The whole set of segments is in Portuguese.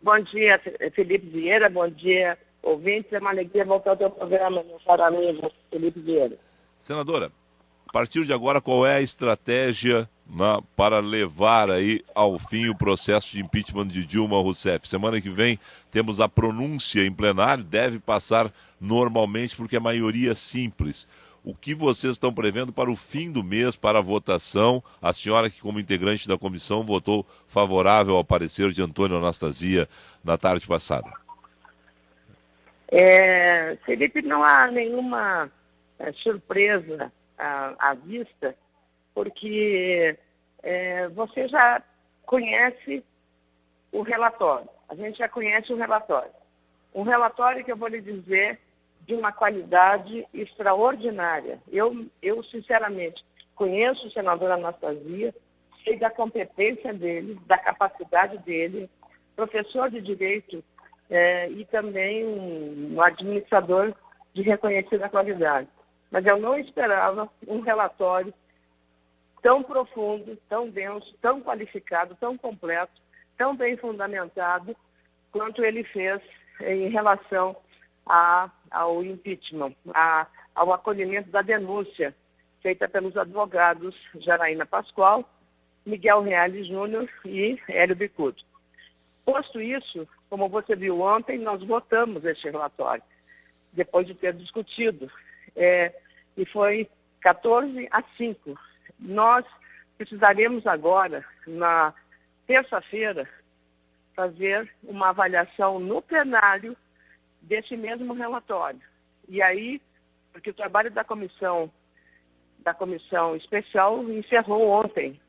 Bom dia, Felipe Vieira, bom dia, ouvintes. É uma alegria voltar ao teu programa, meu caro amigo Felipe Vieira. Senadora, a partir de agora, qual é a estratégia para levar aí ao fim o processo de impeachment de Dilma Rousseff? Semana que vem temos a pronúncia em plenário, deve passar normalmente porque é maioria simples. O que vocês estão prevendo para o fim do mês, para a votação? A senhora que, como integrante da comissão, votou favorável ao parecer de Antônio Anastasia na tarde passada. Felipe, não há nenhuma surpresa à vista, porque você já conhece o relatório. A gente já conhece o relatório. Um relatório que eu vou lhe dizer de uma qualidade extraordinária. Eu sinceramente, conheço o senador Anastasia, sei da competência dele, da capacidade dele, professor de direito e também um administrador de reconhecida qualidade. Mas eu não esperava um relatório tão profundo, tão denso, tão qualificado, tão completo, tão bem fundamentado, quanto ele fez em relação ao impeachment, ao acolhimento da denúncia feita pelos advogados Janaína Pascoal, Miguel Reale Júnior e Hélio Bicudo. Posto isso, como você viu ontem, nós votamos este relatório, depois de ter discutido, e foi 14-5. Nós precisaremos agora, na terça-feira, fazer uma avaliação no plenário desse mesmo relatório. E aí, porque o trabalho da comissão especial encerrou ontem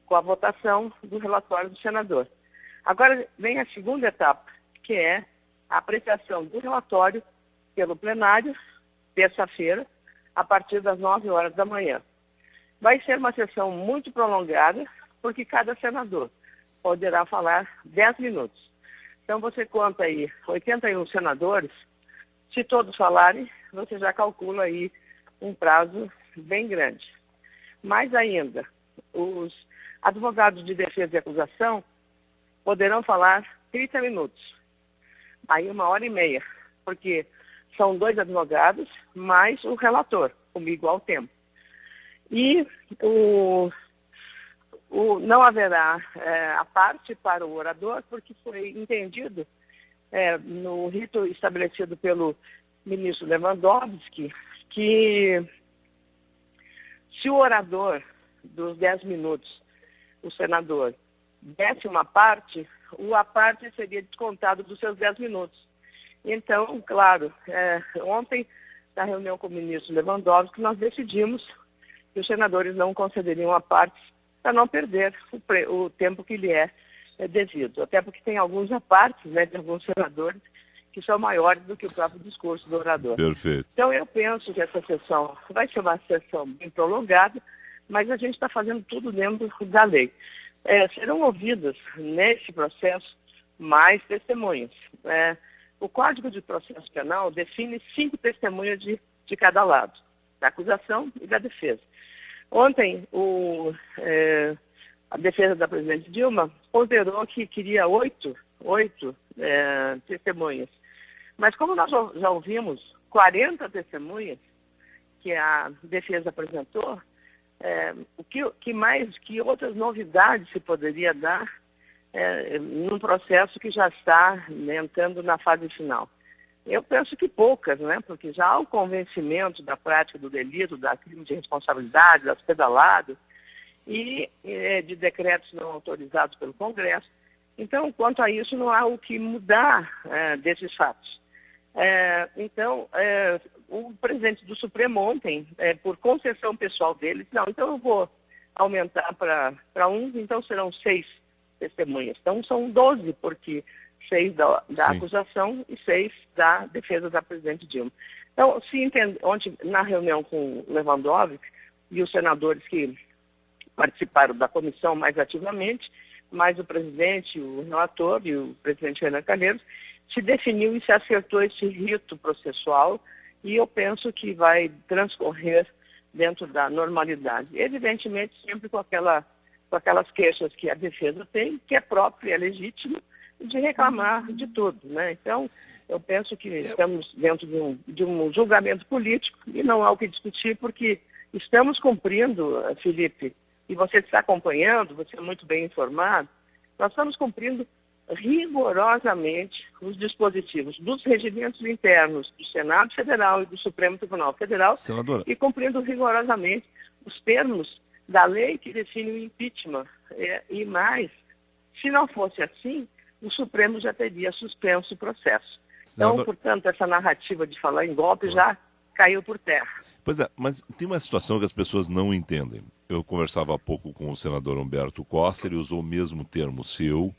com a votação do relatório do senador. Agora vem a segunda etapa, que é a apreciação do relatório pelo plenário, terça-feira, a partir das 9 horas da manhã. Vai ser uma sessão muito prolongada, porque cada senador poderá falar 10 minutos. Então você conta aí 81 senadores, se todos falarem, você já calcula aí um prazo bem grande. Mais ainda, os advogados de defesa e acusação poderão falar 30 minutos, aí 1h30, porque são 2 advogados mais o relator, comigo ao tempo. E não haverá a parte para o orador, porque foi entendido no rito estabelecido pelo ministro Lewandowski que se o orador dos 10 minutos, o senador, desse uma parte, a parte seria descontado dos seus 10 minutos. Então, claro, ontem, na reunião com o ministro Lewandowski, nós decidimos que os senadores não concederiam a parte para não perder o tempo que lhe é devido. Até porque tem alguns apartes, de alguns senadores que são maiores do que o próprio discurso do orador. Perfeito. Então, eu penso que essa sessão vai ser uma sessão bem prolongada, mas a gente está fazendo tudo dentro da lei. Serão ouvidas nesse processo mais testemunhas. O Código de Processo Penal define 5 testemunhas de cada lado, da acusação e da defesa. Ontem, a defesa da presidente Dilma ponderou que queria 8 testemunhas. Mas como nós já ouvimos 40 testemunhas que a defesa apresentou, que outras novidades se poderia dar num processo que já está entrando na fase final? Eu penso que poucas, porque já há o convencimento da prática do delito, da crime de responsabilidade, das pedaladas e de decretos não autorizados pelo Congresso. Então, quanto a isso, não há o que mudar desses fatos. Então, o presidente do Supremo ontem, por concessão pessoal dele, disse, não, então eu vou aumentar para 1, então serão 6 testemunhas. Então, são 12, porque 6 da acusação e 6 da defesa da presidente Dilma. Então, ontem, na reunião com o Lewandowski e os senadores que participaram da comissão mais ativamente, mais o presidente, o relator e o presidente Renan Calheiros, se definiu e se acertou esse rito processual e eu penso que vai transcorrer dentro da normalidade. Evidentemente, sempre com aquelas queixas que a defesa tem, que é própria e é legítima, de reclamar de tudo, né? Então, eu penso que estamos dentro de um julgamento político e não há o que discutir, porque estamos cumprindo, Felipe, e você está acompanhando, você é muito bem informado, nós estamos cumprindo rigorosamente os dispositivos dos regimentos internos do Senado Federal e do Supremo Tribunal Federal, Senadora, e cumprindo rigorosamente os termos da lei que define o impeachment. E mais, se não fosse assim, o Supremo já teria suspenso o processo. Então, portanto, essa narrativa de falar em golpe já caiu por terra. Pois é, mas tem uma situação que as pessoas não entendem. Eu conversava há pouco com o senador Humberto Costa, ele usou o mesmo termo seu,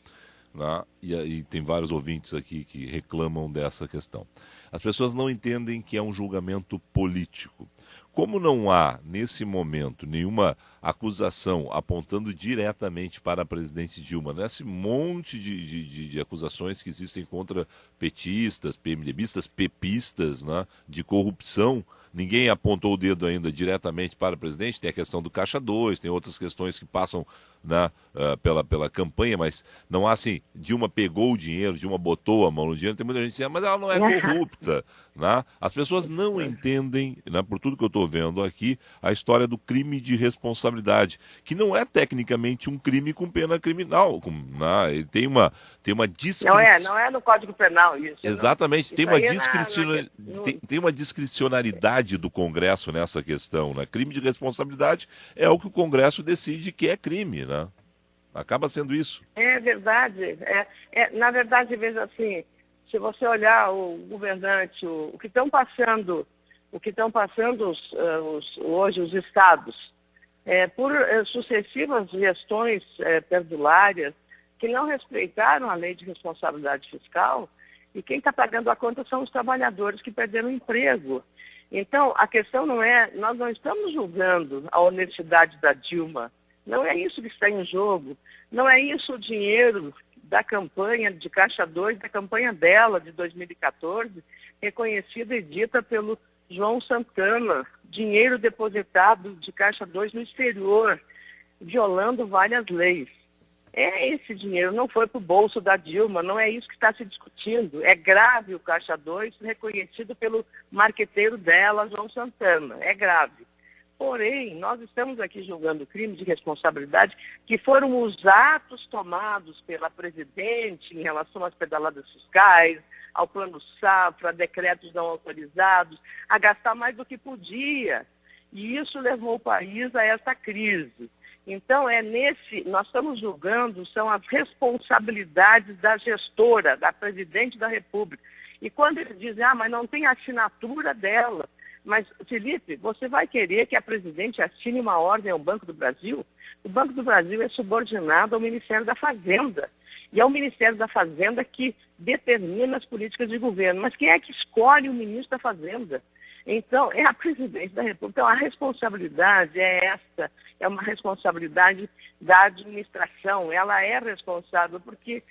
né? E tem vários ouvintes aqui que reclamam dessa questão. As pessoas não entendem que é um julgamento político. Como não há, nesse momento, nenhuma acusação apontando diretamente para a presidente Dilma, nesse monte de acusações que existem contra petistas, PMDBistas, pepistas, né, de corrupção, ninguém apontou o dedo ainda diretamente para a presidente. Tem a questão do Caixa 2, tem outras questões que passam, né, pela campanha, mas não há assim, Dilma pegou o dinheiro, Dilma botou a mão no dinheiro, tem muita gente dizendo, mas ela não é corrupta. Né? As pessoas não entendem, né, por tudo que eu estou vendo aqui, a história do crime de responsabilidade, que não é tecnicamente um crime com pena criminal. Né? Ele tem uma Não é no Código Penal isso. Exatamente, não. Tem, tem uma discricionariedade do Congresso nessa questão. Né? Crime de responsabilidade é o que o Congresso decide que é crime. Né? Acaba sendo isso. É verdade. Na verdade, veja assim, se você olhar o governante, o que estão passando, hoje os estados, por sucessivas gestões perdulárias que não respeitaram a lei de responsabilidade fiscal, e quem está pagando a conta são os trabalhadores que perderam o emprego. Então, a questão não é, nós não estamos julgando a honestidade da Dilma, não é isso que está em jogo, não é isso o dinheiro da campanha de Caixa 2, da campanha dela de 2014, reconhecida e dita pelo João Santana, dinheiro depositado de Caixa 2 no exterior, violando várias leis. Esse dinheiro não foi para o bolso da Dilma, não é isso que está se discutindo. É grave o Caixa 2, reconhecido pelo marqueteiro dela, João Santana, é grave. Porém, nós estamos aqui julgando crime de responsabilidade, que foram os atos tomados pela presidente em relação às pedaladas fiscais, ao plano safra, a decretos não autorizados, a gastar mais do que podia. E isso levou o país a essa crise. Então, nós estamos julgando, são as responsabilidades da gestora, da presidente da República. E quando eles dizem, mas não tem assinatura dela. Mas, Felipe, você vai querer que a presidente assine uma ordem ao Banco do Brasil? O Banco do Brasil é subordinado ao Ministério da Fazenda. E é o Ministério da Fazenda que determina as políticas de governo. Mas quem é que escolhe o ministro da Fazenda? Então, é a presidente da República. Então, a responsabilidade é essa, é uma responsabilidade da administração. Ela é responsável, porque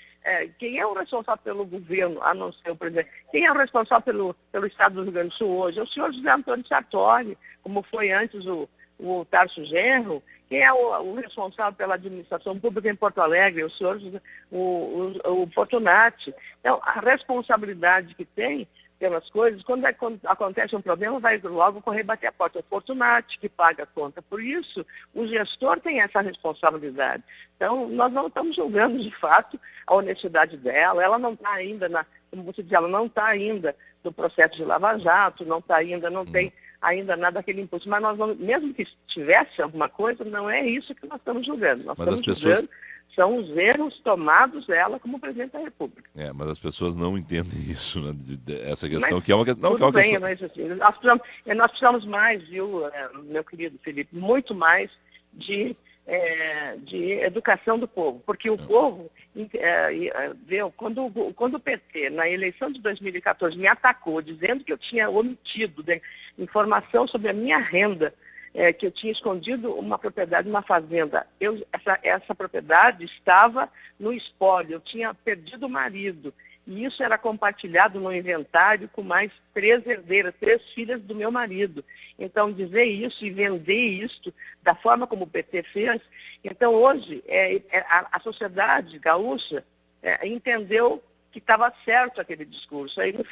quem é o responsável pelo governo, a não ser o presidente? Quem é o responsável pelo Estado do Rio Grande do Sul hoje? É o senhor José Antônio Sartori, como foi antes o Tarso Genro. Quem é o responsável pela administração pública em Porto Alegre? É o senhor o Fortunati. Então, a responsabilidade que tem pelas coisas, quando acontece um problema, vai logo correr bater a porta. É o Fortunati que paga a conta. Por isso, o gestor tem essa responsabilidade. Então, nós não estamos julgando, de fato, a honestidade dela. Ela não está ainda, como você diz, ela não está ainda no processo de Lava Jato, não tem ainda nada daquele impulso. Mas nós vamos, mesmo que tivesse alguma coisa, não é isso que nós estamos julgando. Nós estamos julgando são os erros tomados dela como presidente da República. Mas as pessoas não entendem isso, né? Essa questão, mas, que é uma questão. Tudo bem, mas assim, nós precisamos mais, viu, meu querido Felipe, muito mais de educação do povo, porque o povo quando o PT, na eleição de 2014, me atacou, dizendo que eu tinha omitido informação sobre a minha renda, que eu tinha escondido uma propriedade, uma fazenda. Essa propriedade estava no espólio, eu tinha perdido o marido. E isso era compartilhado no inventário com mais 3 herdeiras, 3 filhas do meu marido. Então, dizer isso e vender isso da forma como o PT fez. Então, hoje, a sociedade gaúcha entendeu que estava certo aquele discurso. Aí no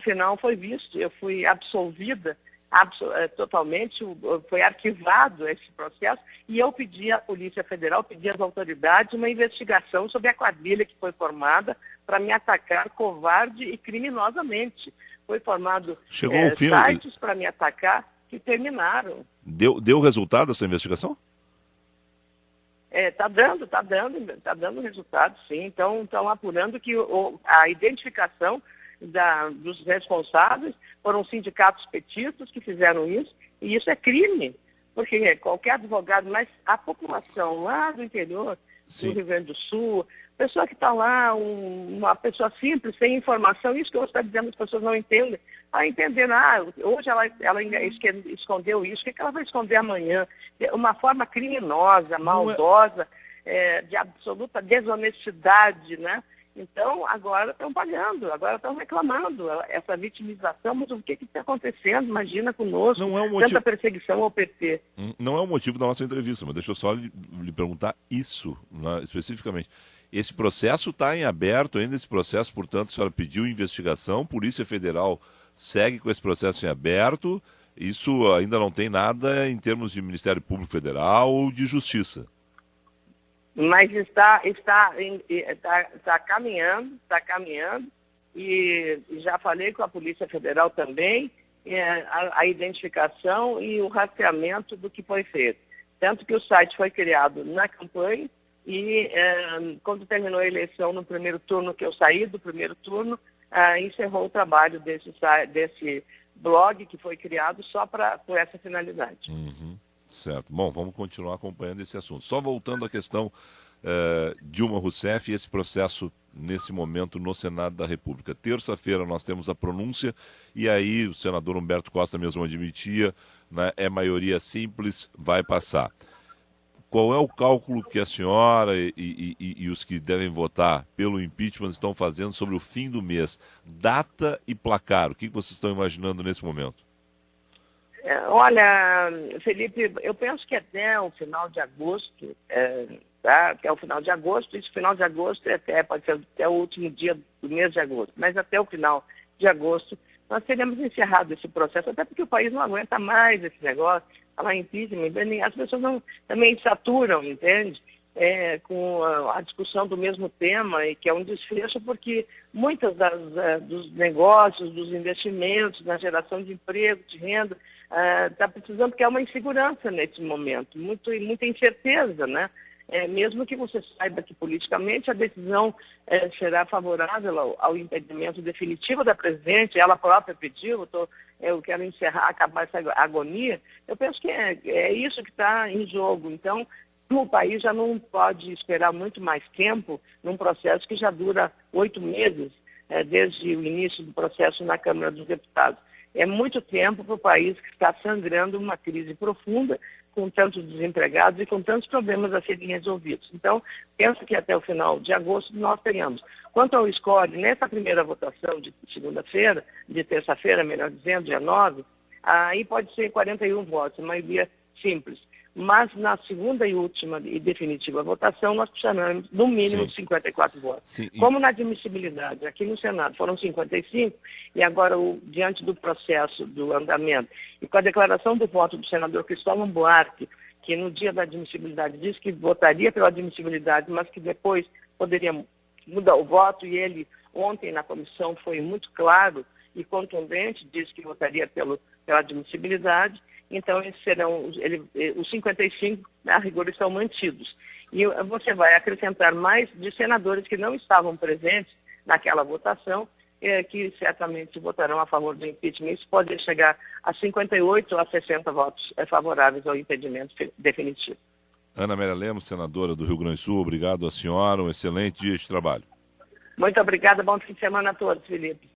final foi visto, eu fui absolvida totalmente, foi arquivado esse processo, e eu pedi à Polícia Federal, pedi às autoridades uma investigação sobre a quadrilha que foi formada para me atacar covarde e criminosamente. Foi formado sites para me atacar que terminaram. Deu resultado essa investigação? Tá dando resultado, sim. Então, estão apurando que a identificação dos responsáveis foram sindicatos petistas que fizeram isso, e isso é crime, porque qualquer advogado, mas a população lá do interior, sim, do Rio Grande do Sul, pessoa que está lá, uma pessoa simples, sem informação, isso que você está dizendo, as pessoas não entendem. Entendendo, hoje ela escondeu isso, o que ela vai esconder amanhã? Uma forma criminosa, maldosa, de absoluta desonestidade, né? Então, agora estão pagando, agora estão reclamando essa vitimização, mas o que está acontecendo? Imagina conosco, tanta perseguição ao PT. Não é o motivo da nossa entrevista, mas deixa eu só lhe perguntar isso, né, especificamente. Esse processo está em aberto ainda, esse processo, portanto, a senhora pediu investigação, Polícia Federal segue com esse processo em aberto, isso ainda não tem nada em termos de Ministério Público Federal ou de Justiça. Mas está caminhando, e já falei com a Polícia Federal também, a identificação e o rastreamento do que foi feito. Tanto que o site foi criado na campanha e quando terminou a eleição no primeiro turno, que eu saí do primeiro turno, encerrou o trabalho desse blog que foi criado só por essa finalidade. Uhum. Certo. Bom, vamos continuar acompanhando esse assunto. Só voltando à questão Dilma Rousseff e esse processo nesse momento no Senado da República. Terça-feira nós temos a pronúncia e aí o senador Humberto Costa mesmo admitia, né, é maioria simples, vai passar. Qual é o cálculo que a senhora e os que devem votar pelo impeachment estão fazendo sobre o fim do mês? Data e placar, o que vocês estão imaginando nesse momento? Olha, Felipe, eu penso que até o final de agosto, até o final de agosto, esse final de agosto pode ser até o último dia do mês de agosto, mas até o final de agosto nós teremos encerrado esse processo, até porque o país não aguenta mais esse negócio, falar em impeachment, as pessoas também saturam, entende? Com a discussão do mesmo tema, e que é um desfecho, porque muitos dos negócios, dos investimentos, na geração de emprego, de renda, está precisando, porque é uma insegurança nesse momento, muita incerteza, né? Mesmo que você saiba que politicamente a decisão será favorável ao impedimento definitivo da presidente, ela própria pediu, eu quero acabar essa agonia, eu penso que é isso que está em jogo. Então, o país já não pode esperar muito mais tempo num processo que já dura 8 meses, desde o início do processo na Câmara dos Deputados. É muito tempo para o país que está sangrando uma crise profunda, com tantos desempregados e com tantos problemas a serem resolvidos. Então, penso que até o final de agosto nós tenhamos. Quanto ao score, nessa primeira votação de segunda-feira, de terça-feira, melhor dizendo, dia 9, aí pode ser 41 votos, maioria simples. Mas na segunda e última e definitiva votação, nós precisamos, no mínimo, de 54 votos. Sim. Como na admissibilidade, aqui no Senado foram 55, e agora, diante do processo do andamento, e com a declaração do voto do senador Cristóvão Buarque, que no dia da admissibilidade disse que votaria pela admissibilidade, mas que depois poderia mudar o voto, e ele, ontem na comissão, foi muito claro e contundente, disse que votaria pela admissibilidade. Então, os 55, a rigor, estão mantidos. E você vai acrescentar mais de senadores que não estavam presentes naquela votação, que certamente votarão a favor do impeachment. Isso pode chegar a 58 a 60 votos favoráveis ao impedimento definitivo. Ana Amélia Lemos, senadora do Rio Grande do Sul, obrigado à senhora, um excelente dia de trabalho. Muito obrigada, bom fim de semana a todos, Felipe.